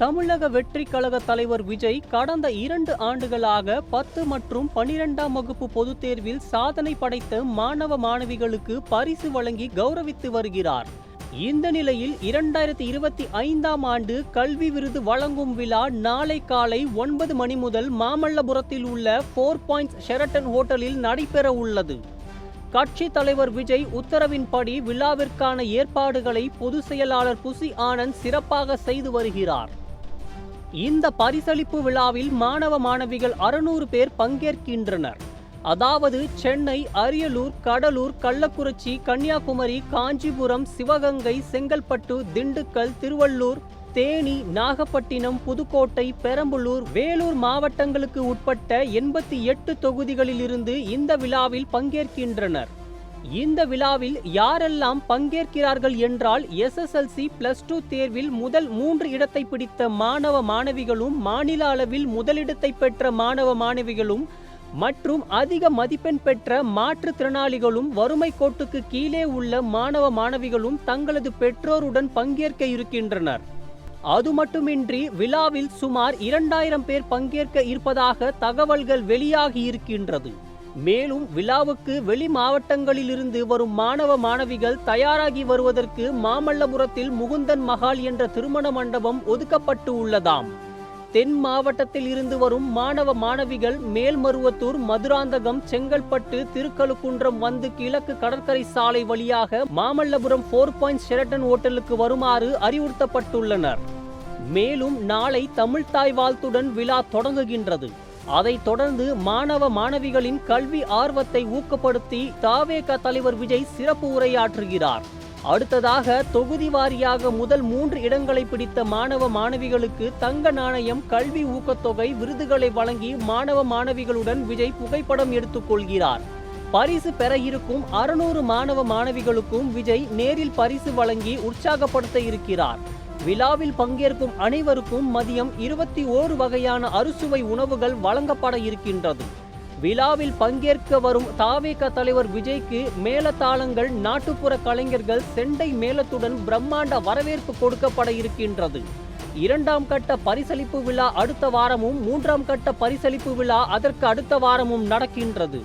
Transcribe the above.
தமிழக வெற்றிக் கழக தலைவர் விஜய் கடந்த 2 ஆண்டுகளாக 10 மற்றும் 12ஆம் வகுப்பு பொதுத் தேர்வில் சாதனை படைத்த மாணவ மாணவிகளுக்கு பரிசு வழங்கி கௌரவித்து வருகிறார். இந்த நிலையில் 2025ஆம் ஆண்டு கல்வி விருது வழங்கும் விழா நாளை காலை 9 மணி முதல் மாமல்லபுரத்தில் உள்ள 4 பாயிண்ட்ஸ் ஷெரட்டன் ஹோட்டலில் நடைபெற உள்ளது. கட்சி தலைவர் விஜய் உத்தரவின்படி விழாவிற்கான ஏற்பாடுகளை பொதுச் செயலாளர் புசி ஆனந்த் சிறப்பாக செய்து வருகிறார். இந்த பரிசளிப்பு விழாவில் மாணவ மாணவிகள் 600 பேர் பங்கேற்கின்றனர். அதாவது சென்னை, அரியலூர், கடலூர், கள்ளக்குறிச்சி, கன்னியாகுமரி, காஞ்சிபுரம், சிவகங்கை, செங்கல்பட்டு, திண்டுக்கல், திருவள்ளூர், தேனி, நாகப்பட்டினம், புதுக்கோட்டை, பெரம்பலூர், வேலூர் மாவட்டங்களுக்கு உட்பட்ட 88 தொகுதிகளிலிருந்து இந்த விழாவில் பங்கேற்கின்றனர். இந்த விழாவில் யாரெல்லாம் பங்கேற்கிறார்கள் என்றால், SSLC +2 தேர்வில் முதல் 3 இடத்தை பிடித்த மாணவ மாணவிகளும், மாநில அளவில் முதலிடத்தை பெற்ற மாணவ மாணவிகளும் மற்றும் அதிக மதிப்பெண் பெற்ற மாற்றுத்திறனாளிகளும், வறுமை கோட்டுக்கு கீழே உள்ள மாணவ மாணவிகளும் தங்களது பெற்றோருடன் பங்கேற்க இருக்கின்றனர். அது மட்டுமின்றி விழாவில் சுமார் 2000 பேர் பங்கேற்க இருப்பதாக தகவல்கள் வெளியாகி இருக்கின்றது. மேலும் விழாவுக்கு வெளி மாவட்டங்களிலிருந்து வரும் மாணவ மாணவிகள் தயாராகி வருவதற்கு மாமல்லபுரத்தில் முகுந்தன் மஹால் என்ற திருமண மண்டபம் ஒதுக்கப்பட்டு உள்ளதாம். தென் மாவட்டத்தில் இருந்து வரும் மாணவ மாணவிகள் மேல்மருவத்தூர், மதுராந்தகம், செங்கல்பட்டு, திருக்கழுக்குன்றம் வந்து கிழக்கு கடற்கரை சாலை வழியாக மாமல்லபுரம் 4 பாயிண்ட்ஸ் ஷெரட்டன் ஹோட்டலுக்கு வருமாறு அறிவுறுத்தப்பட்டுள்ளனர். மேலும் நாளை தமிழ்த்தாய் வாழ்த்துடன் விழா தொடங்குகின்றது. அதைத் தொடர்ந்து மாணவ மாணவிகளின் கல்வி ஆர்வத்தை ஊக்கப்படுத்தி தவேக தலைவர் விஜய் சிறப்பு உரையாற்றுகிறார். அடுத்ததாக தொகுதி வாரியாக முதல் 3 இடங்களை பிடித்த மாணவ மாணவிகளுக்கு தங்க நாணயம், கல்வி ஊக்கத்தொகை, விருதுகளை வழங்கி மாணவ மாணவிகளுடன் விஜய் புகைப்படம் எடுத்துக் கொள்கிறார். பரிசு பெற இருக்கும் 600 மாணவ மாணவிகளுக்கும் விஜய் நேரில் பரிசு வழங்கி உற்சாகப்படுத்த இருக்கிறார். விழாவில் பங்கேற்கும் அனைவருக்கும் மதியம் 21 வகையான அறுசுவை உணவுகள் வழங்கப்பட இருக்கின்றது. விழாவில் பங்கேற்க வரும் தவேக தலைவர் விஜய்க்கு மேளதாளங்கள், நாட்டுப்புற கலைஞர்கள், செண்டை மேளத்துடன் பிரம்மாண்ட வரவேற்பு கொடுக்கப்பட இருக்கின்றது. 2ஆம் கட்ட பரிசளிப்பு விழா அடுத்த வாரமும், 3ஆம் கட்ட பரிசளிப்பு விழா அதற்கு அடுத்த வாரமும் நடக்கின்றது.